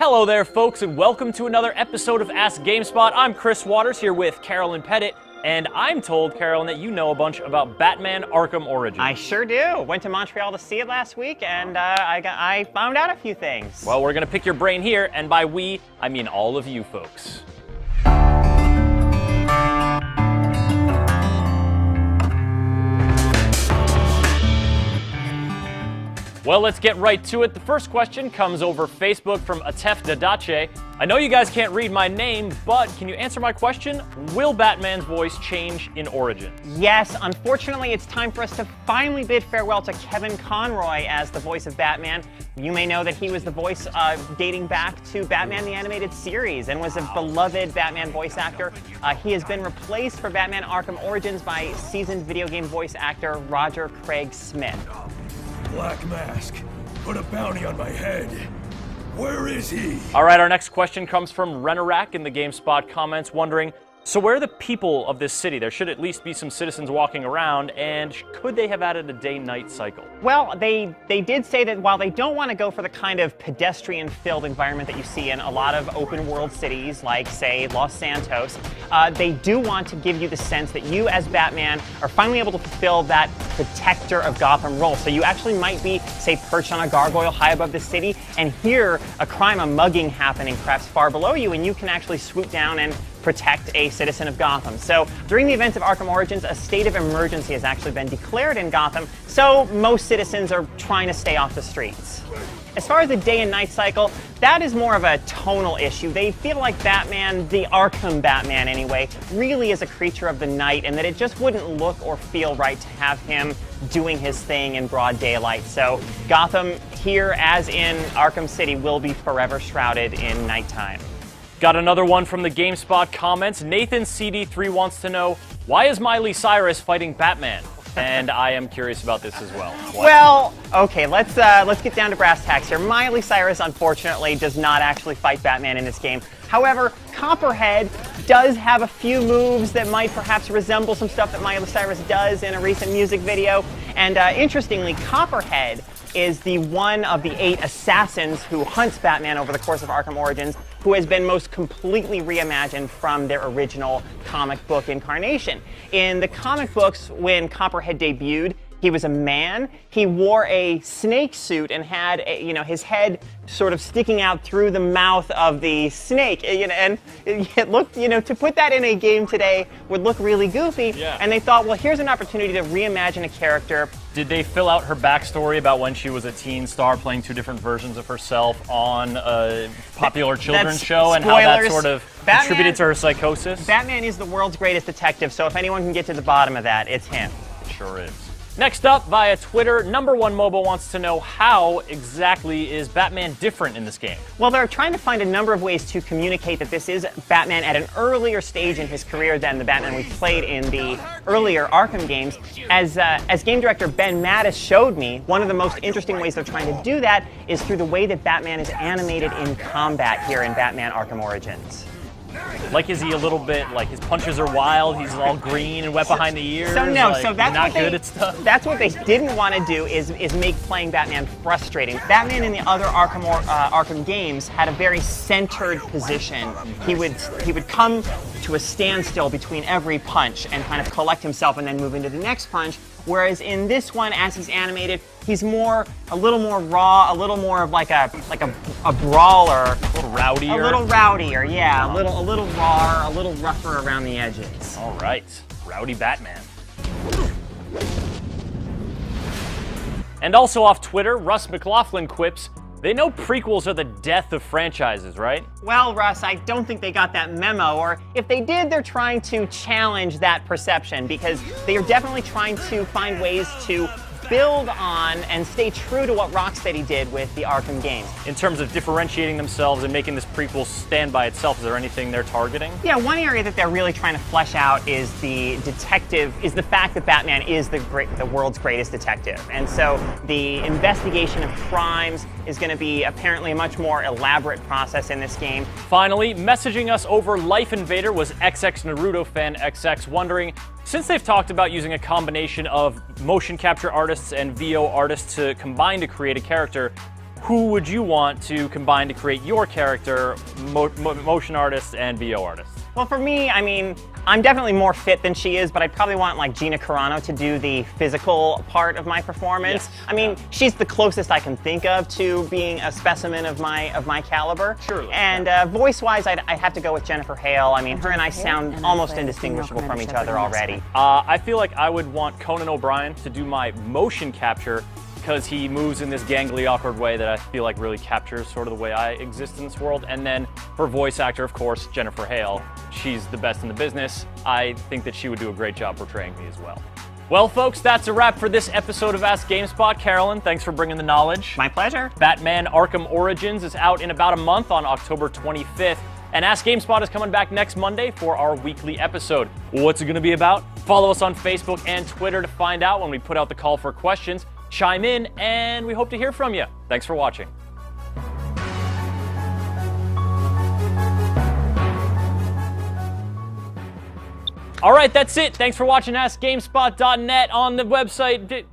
Hello there, folks, and welcome to another episode of Ask GameSpot. I'm Chris Waters here with Carolyn Pettit, and I'm told, Carolyn, that you know a bunch about Batman Arkham Origins. I sure do. Went to Montreal to see it last week, and I found out a few things. Well, we're going to pick your brain here, and by we, I mean all of you folks. Well, let's get right to it. The first question comes over Facebook from Atef Dadache. I know you guys can't read my name, but can you answer my question? Will Batman's voice change in Origins? Yes, unfortunately, it's time for us to finally bid farewell to Kevin Conroy as the voice of Batman. You may know that he was the voice dating back to Batman the Animated Series and was a beloved Batman voice actor. He has been replaced for Batman Arkham Origins by seasoned video game voice actor Roger Craig Smith. Black Mask, put a bounty on my head. Where is he? All right, our next question comes from Renorak in the GameSpot comments wondering, so where are the people of this city? There should at least be some citizens walking around, and could they have added a day-night cycle? Well, they did say that while they don't want to go for the kind of pedestrian-filled environment that you see in a lot of open-world cities, like, say, Los Santos, they do want to give you the sense that you, as Batman, are finally able to fulfill that protector of Gotham role. So you actually might be, say, perched on a gargoyle high above the city and hear a crime, a mugging happening perhaps far below you, and you can actually swoop down and protect a citizen of Gotham. So during the events of Arkham Origins, a state of emergency has actually been declared in Gotham, so most citizens are trying to stay off the streets. As far as the day and night cycle, that is more of a tonal issue. They feel like Batman, the Arkham Batman anyway, really is a creature of the night, and that it just wouldn't look or feel right to have him doing his thing in broad daylight. So Gotham here, as in Arkham City, will be forever shrouded in nighttime. Got another one from the GameSpot comments. Nathan CD3 wants to know, why is Miley Cyrus fighting Batman? And I am curious about this as well. What? Well, okay, let's get down to brass tacks here. Miley Cyrus, unfortunately, does not actually fight Batman in this game. However, Copperhead does have a few moves that might perhaps resemble some stuff that Miley Cyrus does in a recent music video. And interestingly, Copperhead is the one of the 8 assassins who hunts Batman over the course of Arkham Origins, who has been most completely reimagined from their original comic book incarnation. In the comic books, when Copperhead debuted, he was a man. He wore a snake suit and had, his head sort of sticking out through the mouth of the snake. And it looked, to put that in a game today would look really goofy. Yeah. And they thought, well, here's an opportunity to reimagine a character. Did they fill out her backstory about when she was a teen star playing 2 different versions of herself on a popular children's show and how that sort of contributed to her psychosis? Batman is the world's greatest detective, so if anyone can get to the bottom of that, it's him. Sure is. Next up, via Twitter, #1 Mobile wants to know, how exactly is Batman different in this game? Well, they're trying to find a number of ways to communicate that this is Batman at an earlier stage in his career than the Batman we played in the earlier Arkham games. As game director Ben Mattis showed me, one of the most interesting ways they're trying to do that is through the way that Batman is animated in combat here in Batman Arkham Origins. Like, is he a little bit, like, his punches are wild, he's all green and wet behind the ears? So no, like, so that's not what they, good at stuff? That's what they didn't want to do, is make playing Batman frustrating. Batman in the other Arkham games had a very centered position. He would come to a standstill between every punch and kind of collect himself and then move into the next punch. Whereas in this one, as he's animated, he's a little more raw, a little more of like a brawler. A little rowdier? A little rowdier, yeah. A little raw, a little rougher around the edges. All right. Rowdy Batman. And also off Twitter, Russ McLaughlin quips, they know prequels are the death of franchises, right? Well, Russ, I don't think they got that memo, or if they did, they're trying to challenge that perception, because they are definitely trying to find ways to build on and stay true to what Rocksteady did with the Arkham games. In terms of differentiating themselves and making this prequel stand by itself, is there anything they're targeting? Yeah, one area that they're really trying to flesh out is the fact that Batman is the world's greatest detective. And so the investigation of crimes is going to be apparently a much more elaborate process in this game. Finally, messaging us over Life Invader was XX Naruto fan XX, wondering, since they've talked about using a combination of motion capture artists and VO artists to combine to create a character, who would you want to combine to create your character, motion artists and VO artists? Well, for me, I mean, I'm definitely more fit than she is, but I'd probably want like Gina Carano to do the physical part of my performance. Yes. I mean, she's the closest I can think of to being a specimen of my caliber. Surely. And voice-wise, I'd have to go with Jennifer Hale. I mean, her and I sound almost indistinguishable from each other already. I feel like I would want Conan O'Brien to do my motion capture, because he moves in this gangly, awkward way that I feel like really captures sort of the way I exist in this world. And then for voice actor, of course, Jennifer Hale. She's the best in the business. I think that she would do a great job portraying me as well. Well, folks, that's a wrap for this episode of Ask GameSpot. Carolyn, thanks for bringing the knowledge. My pleasure. Batman Arkham Origins is out in about a month on October 25th. And Ask GameSpot is coming back next Monday for our weekly episode. What's it going to be about? Follow us on Facebook and Twitter to find out when we put out the call for questions. Chime in, and we hope to hear from you. Thanks for watching. All right, that's it. Thanks for watching AskGameSpot.net on the website.